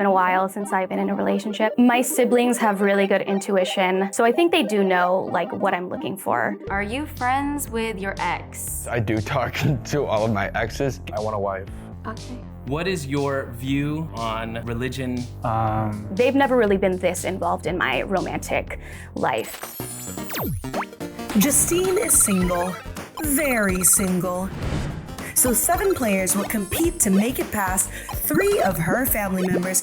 been a while since I've been in a relationship. My siblings have really good intuition, so I think they do know like what I'm looking for. Are you friends with your ex? I do talk to all of my exes. I want a wife. Okay. What is your view on religion? They've never really been this involved in my romantic life. Justine is single, very single. So 7 players will compete to make it past 3 of her family members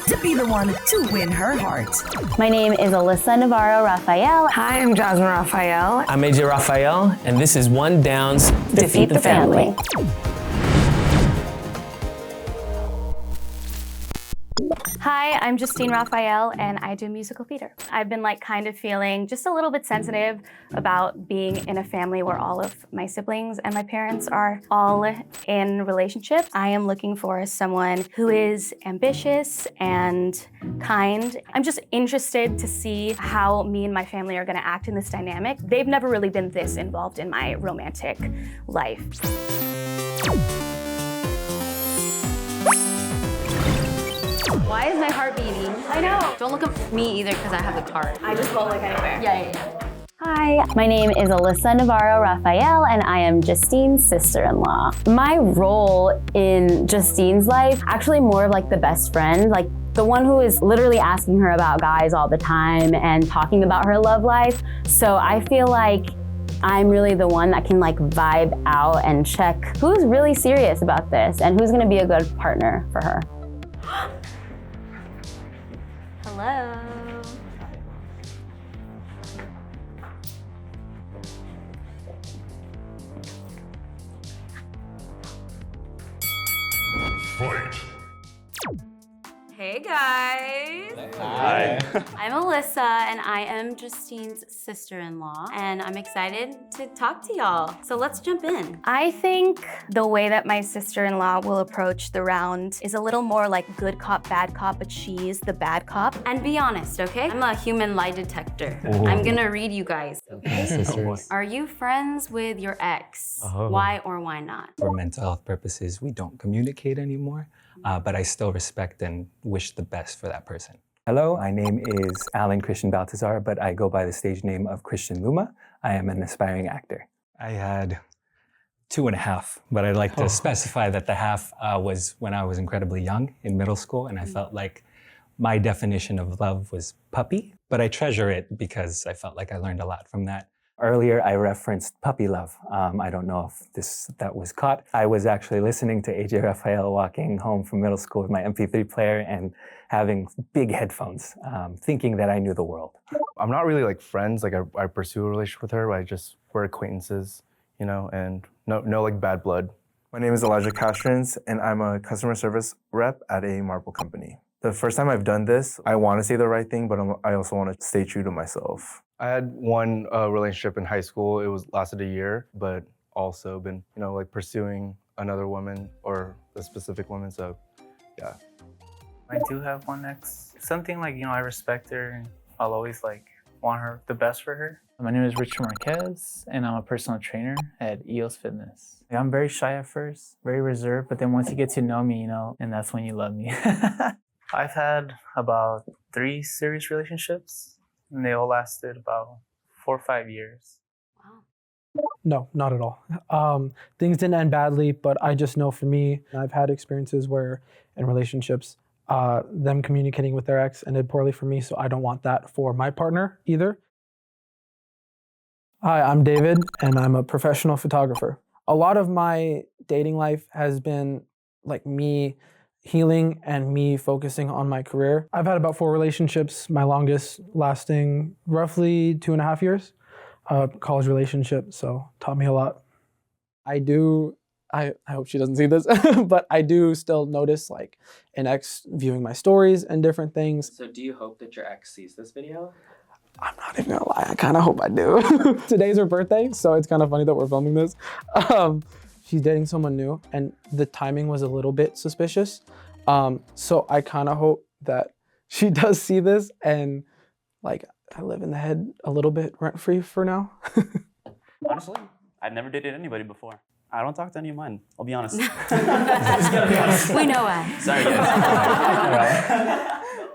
to be the one to win her heart. My name is Alyssa Rafael. Hi, I'm Jasmine Rafael. I'm AJ Rafael, and this is One Down's Defeat the Family. Hi, I'm Justine Rafael, and I do musical theater. I've been like kind of feeling just a little bit sensitive about being in a family where all of my siblings and my parents are all in relationships. I am looking for someone who is ambitious and kind. I'm just interested to see how me and my family are gonna act in this dynamic. They've never really been this involved in my romantic life. Why is my heart beating? I know. Don't look at me either because I have the card. I just won't look anywhere. Yeah. Hi, my name is Alyssa Rafael, and I am Justine's sister-in-law. My role in Justine's life, actually more of like the best friend, like the one who is literally asking her about guys all the time and talking about her love life. So I feel like I'm really the one that can like vibe out and check who's really serious about this and who's gonna be a good partner for her. Hello. Fight. Hey guys. Hi. I'm Alyssa and I am Justine's sister-in-law and I'm excited to talk to y'all. So let's jump in. I think the way that my sister-in-law will approach the round is a little more like good cop, bad cop, but she's the bad cop. And be honest, okay? I'm a human lie detector. I'm gonna read you guys, okay? Sisters. Are you friends with your ex? Why or why not? For mental health purposes, we don't communicate anymore, but I still respect and wish the best for that person. Hello, my name is Alan Christian Baltazar, but I go by the stage name of Christian Luma. I am an aspiring actor. I had 2.5, but I'd like to specify that the half was when I was incredibly young in middle school, and I felt like my definition of love was puppy, but I treasure it because I felt like I learned a lot from that. Earlier, I referenced puppy love. I don't know if that was caught. I was actually listening to AJ Rafael walking home from middle school with my MP3 player and having big headphones, thinking that I knew the world. I'm not really like friends, like I pursue a relationship with her, we're acquaintances, you know, and no like bad blood. My name is Elijah Castrins, and I'm a customer service rep at a marble company. The first time I've done this, I want to say the right thing, but I also want to stay true to myself. I had one relationship in high school. It lasted a year, but also been, you know, like pursuing another woman or a specific woman, so yeah. I do have one ex. Something like, you know, I respect her and I'll always like want her the best for her. My name is Richard Marquez and I'm a personal trainer at EOS Fitness. I'm very shy at first, very reserved, but then once you get to know me, you know, and that's when you love me. I've had about 3 serious relationships and they all lasted about 4 or 5 years. Wow. No, not at all. Things didn't end badly, but I just know for me, I've had experiences where in relationships, them communicating with their ex ended poorly for me, so I don't want that for my partner either. Hi, I'm David, and I'm a professional photographer. A lot of my dating life has been like me healing and me focusing on my career. I've had about 4 relationships, my longest lasting roughly 2.5 years. College relationship, so taught me a lot. I hope she doesn't see this, but I do still notice like an ex viewing my stories and different things. So do you hope that your ex sees this video? I'm not even gonna lie, I kind of hope I do. Today's her birthday, so it's kind of funny that we're filming this. She's dating someone new and the timing was a little bit suspicious. So I kind of hope that she does see this and like I live in the head a little bit rent-free for now. Honestly, I've never dated anybody before. I don't talk to any of mine, I'll be honest. We know why. Sorry guys.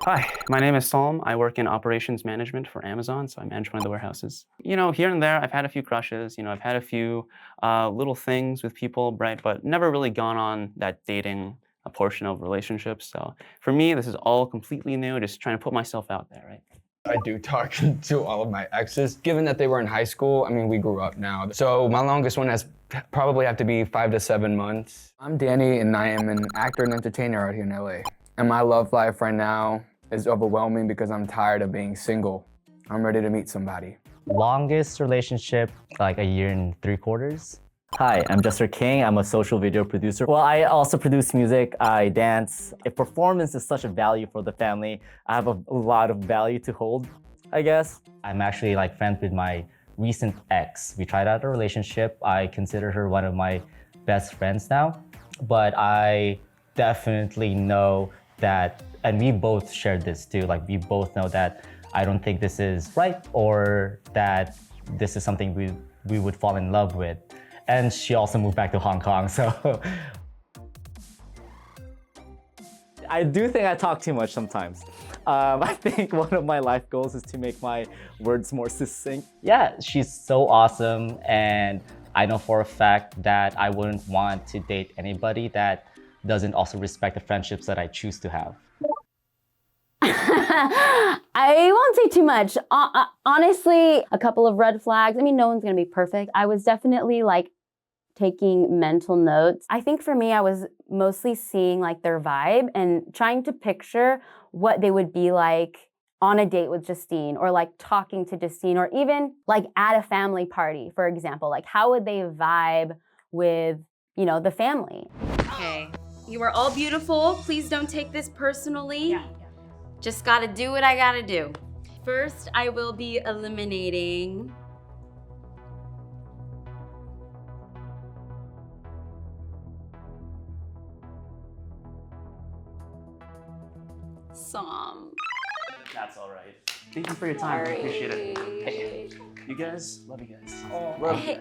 Hi, my name is Salm. I work in operations management for Amazon, so I manage one of the warehouses. You know, here and there, I've had a few crushes. You know, I've had a few little things with people, right? But never really gone on that dating a portion of relationships. So for me, this is all completely new, just trying to put myself out there, right? I do talk to all of my exes. Given that they were in high school, I mean, we grew up now. So my longest one has probably have to be 5 to 7 months. I'm Danny, and I am an actor and entertainer out here in LA. And my love life right now is overwhelming because I'm tired of being single. I'm ready to meet somebody. Longest relationship, like 1 year and 3/4. Hi, I'm Jester King. I'm a social video producer. Well, I also produce music, I dance. If performance is such a value for the family, I have a lot of value to hold, I guess. I'm actually like friends with my recent ex. We tried out a relationship. I consider her one of my best friends now, but I definitely know that, and we both shared this too, like we both know that I don't think this is right or that this is something we would fall in love with. And she also moved back to Hong Kong, so. I do think I talk too much sometimes. I think one of my life goals is to make my words more succinct. Yeah, she's so awesome, and I know for a fact that I wouldn't want to date anybody that doesn't also respect the friendships that I choose to have. I won't say too much. Honestly, a couple of red flags. I mean, no one's gonna be perfect. I was definitely like taking mental notes. I think for me, I was mostly seeing like their vibe and trying to picture what they would be like on a date with Justine, or like talking to Justine, or even like at a family party, for example. Like how would they vibe with, you know, the family? Okay, you are all beautiful. Please don't take this personally. Yeah. Just gotta do what I gotta do. First, I will be eliminating Som. That's all right. Thank you for your time. I appreciate it. Hey, you guys, love you guys.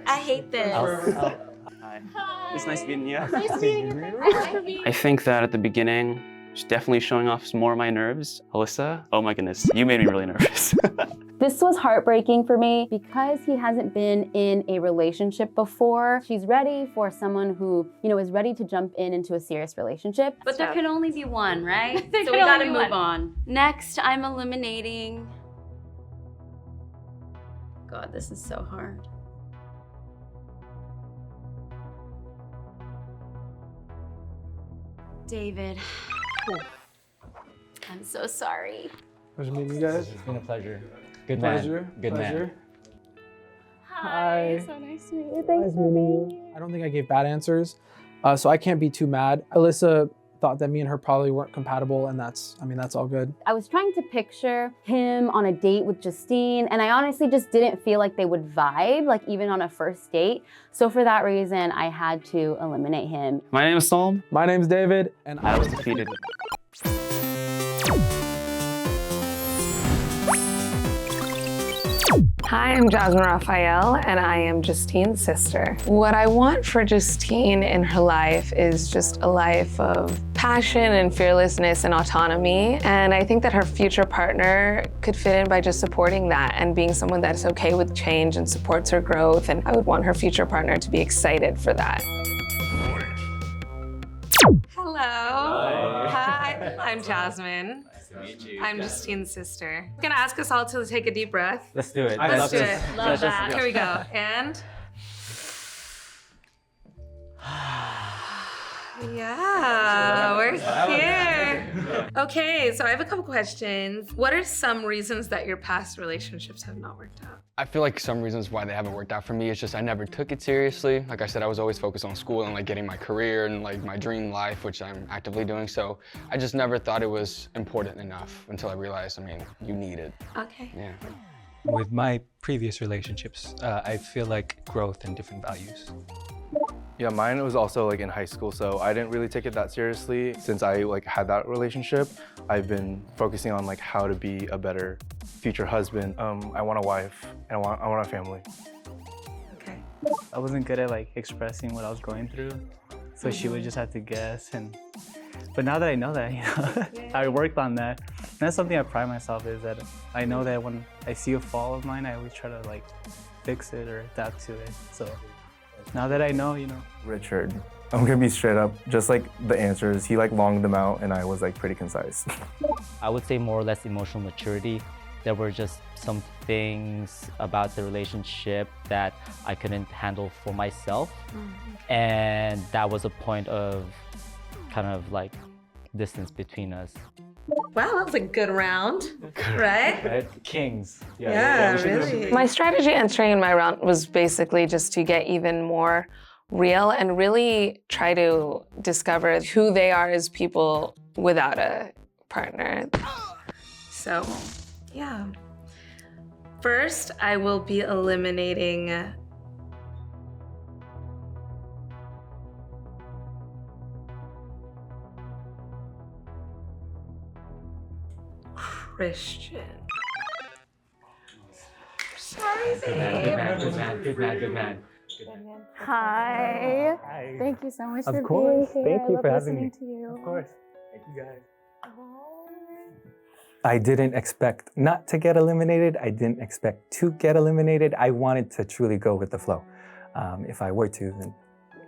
I hate this. Hi. It's nice meeting you. Nice meeting you. I think that at the beginning, just definitely showing off some more of my nerves. Alyssa, oh my goodness, you made me really nervous. This was heartbreaking for me because he hasn't been in a relationship before. She's ready for someone who, you know, is ready to jump into a serious relationship. But there can only be one, right? So we gotta move on. Next, I'm eliminating. God, this is so hard. David. I'm so sorry. Pleasure meeting you guys. It's been a pleasure. Good Pleasure. man. Good Pleasure. man. Hi. So nice to meet you. Thanks for being here. I don't think I gave bad answers, so I can't be too mad. Alyssa thought that me and her probably weren't compatible, and that's all good. I was trying to picture him on a date with Justine, and I honestly just didn't feel like they would vibe, like even on a first date. So for that reason, I had to eliminate him. My name is Salm. My name's David, and I was defeated. Hi, I'm Jasmine Rafael, and I am Justine's sister. What I want for Justine in her life is just a life of passion and fearlessness and autonomy. And I think that her future partner could fit in by just supporting that and being someone that's okay with change and supports her growth. And I would want her future partner to be excited for that. Hello. Hi, I'm Jasmine. I'm Justine's sister. I'm gonna ask us all to take a deep breath. Let's do it. Let's do it. Love that. Here we go. And yeah, we're here. Okay, so I have a couple questions. What are some reasons that your past relationships have not worked out? I feel like some reasons why they haven't worked out for me is just I never took it seriously. Like I said, I was always focused on school and like getting my career and like my dream life, which I'm actively doing. So I just never thought it was important enough until I realized, I mean, you need it. Okay. Yeah. With my previous relationships, I feel like growth and different values. Yeah, mine was also like in high school, so I didn't really take it that seriously. Since I like had that relationship, I've been focusing on like how to be a better future husband. I want a wife and I want a family. Okay. I wasn't good at like expressing what I was going through, so she would just have to guess. But now that I know that, you know, I worked on that. that's something I pride myself is that I know that when I see a flaw of mine, I always try to like fix it or adapt to it. So now that I know, you know. Richard. I'm gonna be straight up, just like the answers, he like longed them out and I was like pretty concise. I would say more or less emotional maturity. There were just some things about the relationship that I couldn't handle for myself. And that was a point of kind of like distance between us. Wow, that was a good round, right? Kings. Yeah, really. My strategy entering in my round was basically just to get even more real and really try to discover who they are as people without a partner. So, yeah. First, I will be eliminating Christian. Sorry, Good man. Hi. Thank you so much Of for course. being here. Thank you I for love having me. listening to you. Of course. Thank you guys. I didn't expect not to get eliminated. I didn't expect to get eliminated. I wanted to truly go with the flow. If I were to, then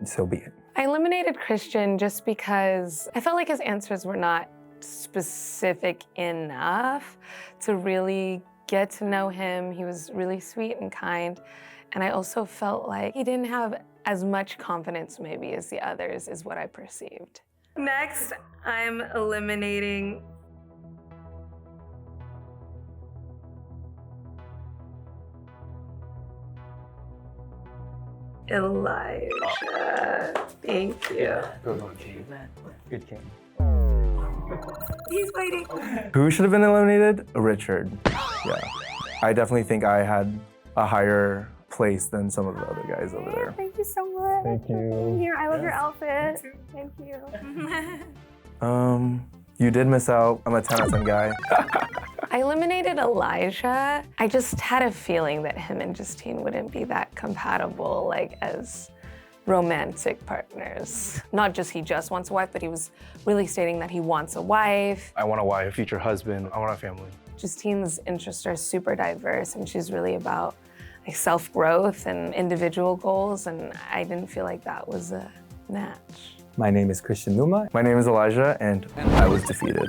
so be it. I eliminated Christian just because I felt like his answers were not specific enough to really get to know him. He was really sweet and kind. And I also felt like he didn't have as much confidence maybe as the others is what I perceived. Next, I'm eliminating Elijah. Thank you. Good one, King. Good King. He's waiting. Who should have been eliminated? Richard. Yeah. I definitely think I had a higher place than some of the other guys over there. Thank you so much. Thank you. for being here. I love your outfit. Thank you. You did miss out. I'm a 10 out of 10 guy. I eliminated Elijah. I just had a feeling that him and Justine wouldn't be that compatible, like as romantic partners. Not just he just wants a wife, but he was really stating that he wants a wife. I want a wife, a future husband. I want a family. Justine's interests are super diverse and she's really about like self-growth and individual goals, and I didn't feel like that was a match. My name is Christian Luma. My name is Elijah, and I was defeated.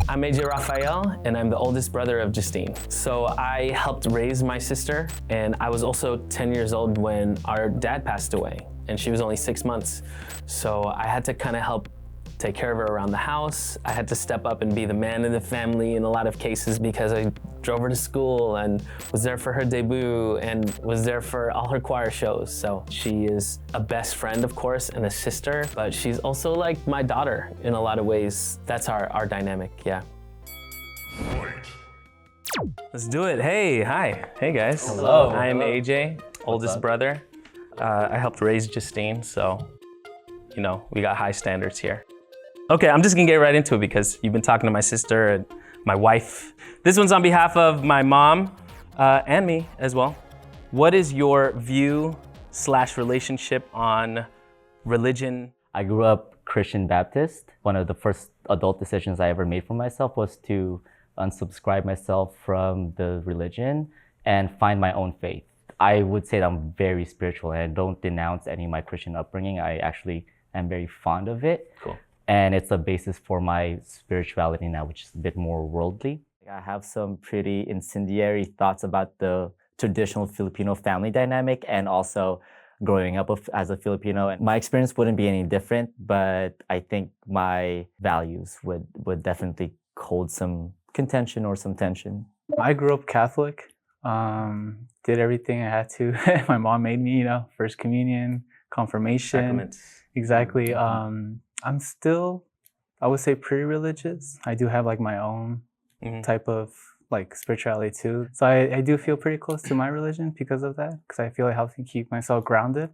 I'm AJ Rafael, and I'm the oldest brother of Justine. So I helped raise my sister, and I was also 10 years old when our dad passed away, and she was only 6 months. So I had to kind of help take care of her around the house. I had to step up and be the man in the family in a lot of cases because I drove her to school and was there for her debut and was there for all her choir shows. So she is a best friend, of course, and a sister, but she's also like my daughter in a lot of ways. That's our dynamic, yeah. Let's do it. Hey, hi. Hey guys. Hello. I am Hello. AJ, oldest brother. I helped raise Justine, so you know, we got high standards here. Okay, I'm just gonna get right into it because you've been talking to my sister and my wife. This one's on behalf of my mom and me as well. What is your view / relationship on religion? I grew up Christian Baptist. One of the first adult decisions I ever made for myself was to unsubscribe myself from the religion and find my own faith. I would say that I'm very spiritual and I don't denounce any of my Christian upbringing. I actually am very fond of it. Cool. And it's a basis for my spirituality now, which is a bit more worldly. I have some pretty incendiary thoughts about the traditional Filipino family dynamic and also growing up as a Filipino. And my experience wouldn't be any different, but I think my values would definitely hold some contention or some tension. I grew up Catholic, did everything I had to. My mom made me, First Communion, confirmation. Sacraments. Exactly. I'm still, I would say, pretty religious. I do have like my own type of like spirituality too. So I do feel pretty close to my religion because of that, because I feel it helps me keep myself grounded.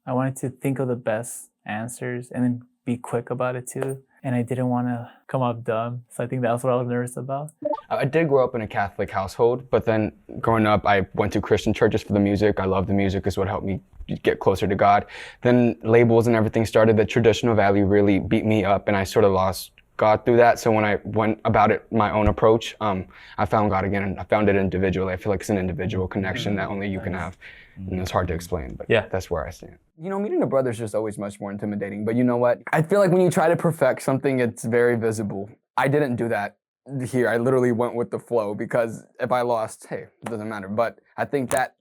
I wanted to think of the best answers and then be quick about it too. and I didn't want to come up dumb. So I think that's what I was nervous about. I did grow up in a Catholic household, but then growing up, I went to Christian churches for the music. I love the music, is what helped me get closer to God. Then labels and everything started. The traditional value really beat me up, and I sort of lost God through that. So when I went about it my own approach, I found God again, and I found it individually. I feel like it's an individual connection that only you can have. And it's hard to explain, but yeah, that's where I stand. You know, meeting a brother is just always much more intimidating. But you know what? I feel like when you try to perfect something, it's very visible. I didn't do that here. I literally went with the flow because if I lost, hey, it doesn't matter. But I think that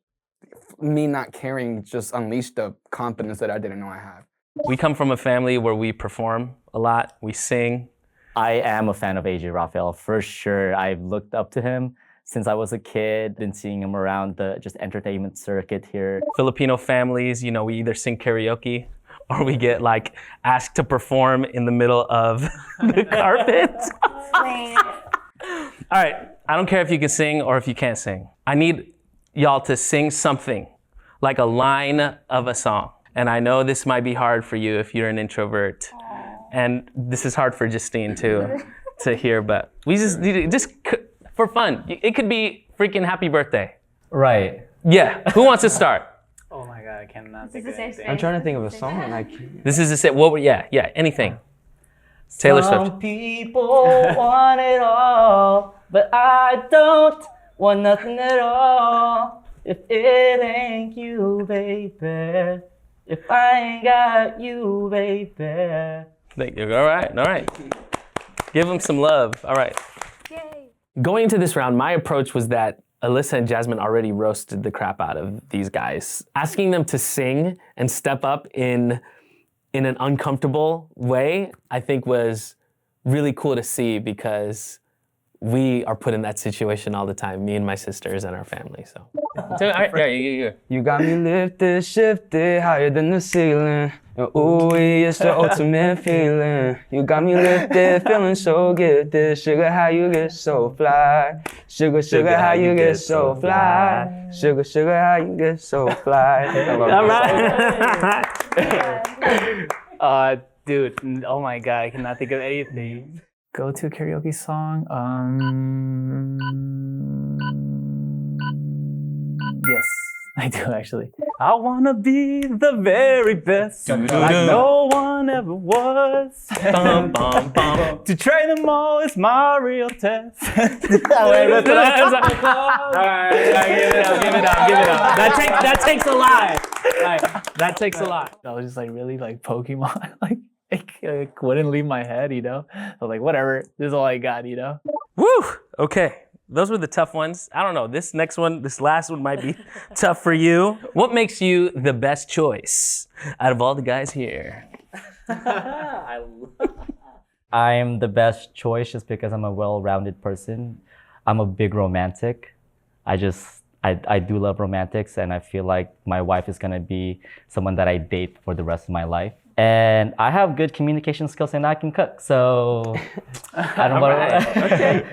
me not caring just unleashed the confidence that I didn't know I had. We come from a family where we perform a lot, we sing. I am a fan of AJ Rafael, for sure. I've looked up to him since I was a kid, been seeing him around the just entertainment circuit here. Filipino families, you know, we either sing karaoke or we get like asked to perform in the middle of the carpet. All right, I don't care if you can sing or if you can't sing. I need y'all to sing something, like a line of a song. And I know this might be hard for you if you're an introvert. And this is hard for Justine too, to hear, but we just for fun. It could be freaking happy birthday. Right. Yeah, who wants to start? Oh my God, I cannot think of anything. I'm trying to think of a song and I can't. This is a set, yeah, anything. Taylor Swift. Some people want it all, but I don't want nothing at all. If it ain't you, baby. If I ain't got you, baby. Thank you. All right. Give them some love. All right. Yay. Going into this round, my approach was that Alyssa and Jasmine already roasted the crap out of these guys. Asking them to sing and step up in an uncomfortable way, I think was really cool to see because we are put in that situation all the time, me and my sisters and our family, so. All right, yeah. You got me lifted, shifted, higher than the ceiling. Ooh, it's the ultimate feeling. You got me lifted, feeling so gifted. Sugar, how you get so fly. Sugar, how you get so fly. Sugar, how you get so fly. All right. Dude, oh my God, I cannot think of anything. Go-to karaoke song? Yes, I do actually. I wanna be the very best, like no one ever was. To train them all is my real test. Alright, give it up. That takes a lot. That takes a lot. I was just like really like Pokemon, like. It wouldn't leave my head, you know? I was like, whatever, this is all I got, you know? Woo! Okay, those were the tough ones. I don't know, this last one might be tough for you. What makes you the best choice out of all the guys here? I'm the best choice just because I'm a well-rounded person. I'm a big romantic. I do love romantics, and I feel like my wife is gonna be someone that I date for the rest of my life. And I have good communication skills and I can cook, so I don't want to. Okay.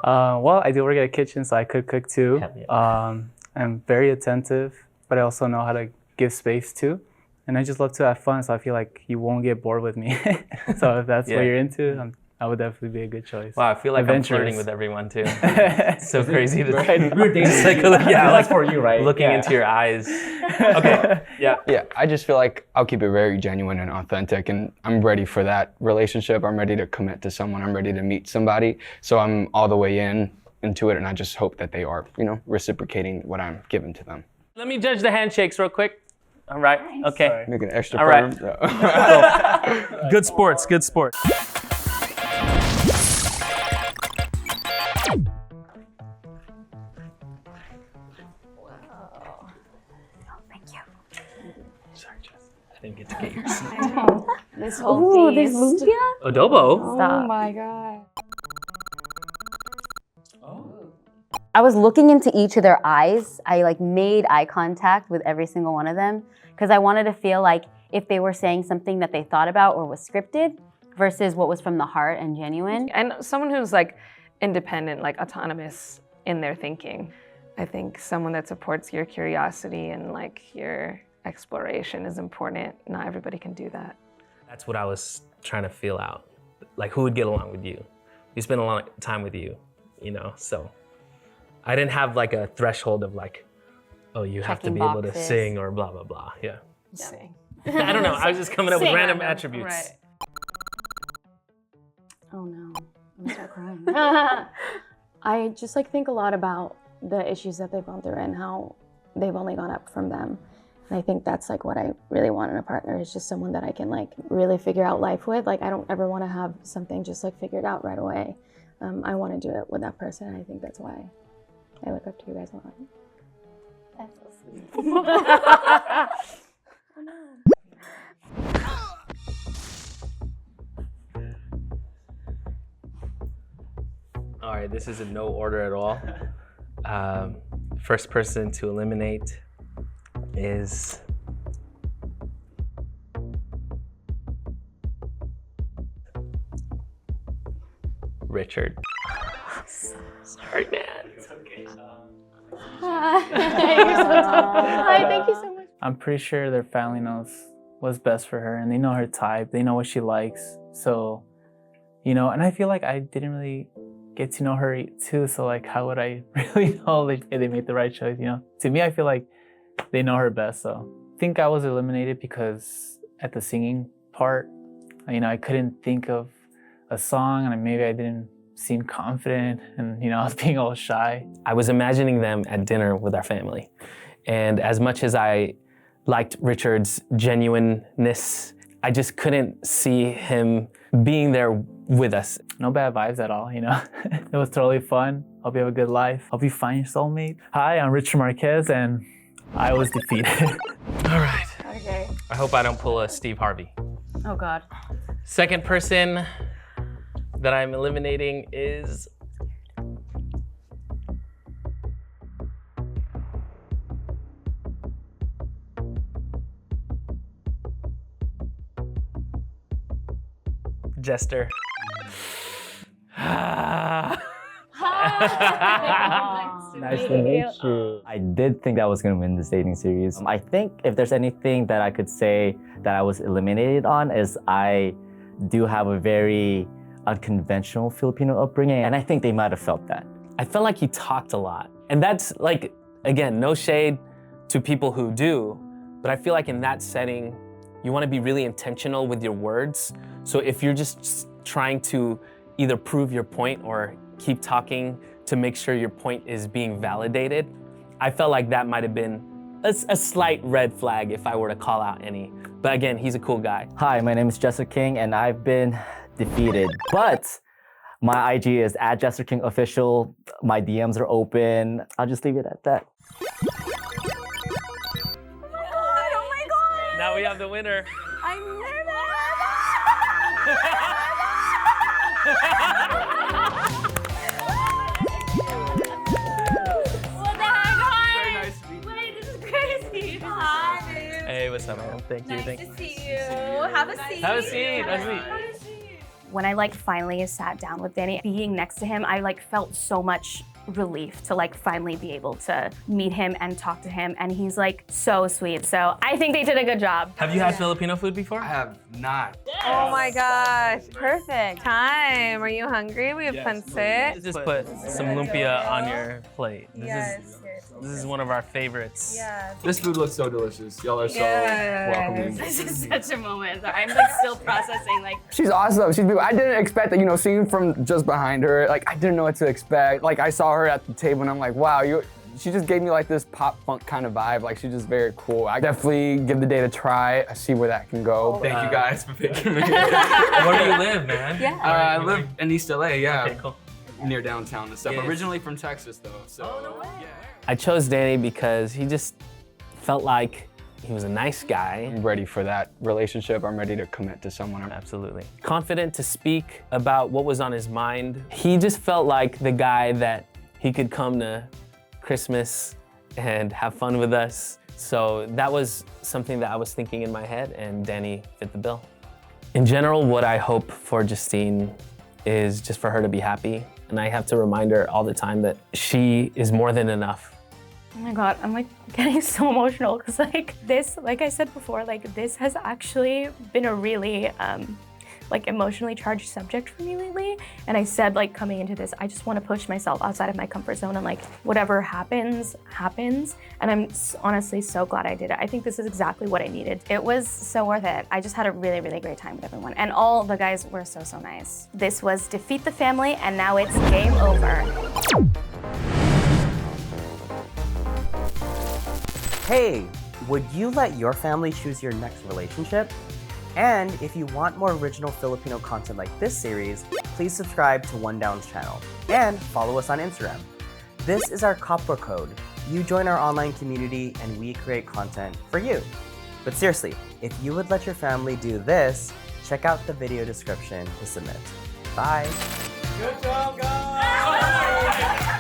Well, I do work at a kitchen, so I could cook too. I'm very attentive, but I also know how to give space too. And I just love to have fun, so I feel like you won't get bored with me. So if that's what you're into, I would definitely be a good choice. Wow, I feel like I'm flirting with everyone too. It's so crazy to like for you, right? Looking into your eyes. Okay. Yeah, I just feel like I'll keep it very genuine and authentic, and I'm ready for that relationship. I'm ready to commit to someone. I'm ready to meet somebody. So I'm all the way into it, and I just hope that they are, reciprocating what I'm giving to them. Let me judge the handshakes real quick. All right. Okay. Sorry. Make an extra. All right. Good sports. I didn't get to get your seat. This whole feast. There's lumpia? Adobo? Stop. Oh my God. I was looking into each of their eyes. I made eye contact with every single one of them because I wanted to feel like if they were saying something that they thought about or was scripted versus what was from the heart and genuine. And someone who's independent, autonomous in their thinking. I think someone that supports your curiosity and your exploration is important. Not everybody can do that. That's what I was trying to feel out. like who would get along with you. We spend a lot of time with you, you know? So I didn't have like a threshold of like, oh, you have to be able to sing or blah, blah, blah, yeah. Sing. I don't know, I was just coming up with random attributes. Right. Oh no, I'm gonna start crying. I just like think a lot about the issues that they've gone through and how they've only gone up from them. And I think that's like what I really want in a partner, is just someone that I can like really figure out life with. Like I don't ever want to have something just like figured out right away. I want to do it with that person, and I think that's why I look up to you guys a lot. That's so sweet. Oh no. All right, this is in no order at all. First person to eliminate is Richard. Sorry, man. It's okay. Hi. Hi, thank you so much. I'm pretty sure their family knows what's best for her, and they know her type. They know what she likes. So, you know, and I feel like I didn't really get to know her too. So like, how would I really know if they made the right choice? You know, to me, I feel like they know her best. So I think I was eliminated because at the singing part, you know, I couldn't think of a song, and maybe I didn't seem confident, and you know, I was being all shy. I was imagining them at dinner with our family. And as much as I liked Richard's genuineness, I just couldn't see him being there with us. No bad vibes at all, you know? It was totally fun. Hope you have a good life. Hope you find your soulmate. Hi, I'm Richard Marquez, and I was defeated. All right. Okay. I hope I don't pull a Steve Harvey. Oh God. Second person that I'm eliminating is Jester. Nice to meet you. I did think I was going to win this dating series. I think if there's anything that I could say that I was eliminated on is I do have a very unconventional Filipino upbringing, and I think they might have felt that. I felt like he talked a lot. And that's like, again, no shade to people who do, but I feel like in that setting, you want to be really intentional with your words. So if you're just trying to either prove your point or keep talking to make sure your point is being validated, I felt like that might have been a slight red flag if I were to call out any. But again, he's a cool guy. Hi, my name is Jester King, and I've been defeated. But my IG is @JesterKingOfficial. My DMs are open. I'll just leave it at that. Now we have the winner. I'm nervous. What the heck? Hi. Very nice to meet you. Wait, this is crazy. Hi, dude. Hey, what's up, man? Thank you. Nice to see you. Have a seat. Have a seat. Nice to meet you. When I like finally sat down with Danny, being next to him, I like felt so much relief to like finally be able to meet him and talk to him, and he's like so sweet. So I think they did a good job. Have you had Filipino food before? I have not. Oh my gosh, perfect. Time. Are you hungry? We have pancit. Just put some lumpia on your plate. This is one of our favorites. Yeah. This food looks so delicious. Y'all are so welcoming. This is such a moment. I'm like still processing like. She's awesome. She's beautiful. I didn't expect that, you know, seeing from just behind her, like I didn't know what to expect. Like I saw her at the table and I'm like, wow, she just gave me like this pop funk kind of vibe. Like she's just very cool. I definitely give the date a try. I see where that can go. Thank you guys for picking me. Where do you live, man? Yeah. I live in East LA, yeah. Okay, cool. Near downtown and stuff. Yeah. Originally from Texas though, so. Oh, no way. Yeah. I chose Danny because he just felt like he was a nice guy. I'm ready for that relationship. I'm ready to commit to someone. Absolutely. Confident to speak about what was on his mind. He just felt like the guy that he could come to Christmas and have fun with us. So that was something that I was thinking in my head, and Danny fit the bill. In general, what I hope for Justine is just for her to be happy. And I have to remind her all the time that she is more than enough. Oh my God, I'm like getting so emotional because like this, like I said before, like this has actually been a really like emotionally charged subject for me lately. And I said like coming into this, I just want to push myself outside of my comfort zone and like whatever happens, happens. And I'm honestly so glad I did it. I think this is exactly what I needed. It was so worth it. I just had a really, really great time with everyone. And all the guys were so, so nice. This was Defeat the Family, and now it's game over. Hey, would you let your family choose your next relationship? And if you want more original Filipino content like this series, please subscribe to One Down's channel and follow us on Instagram. This is our Copper Code. You join our online community and we create content for you. But seriously, if you would let your family do this, check out the video description to submit. Bye. Good job, guys!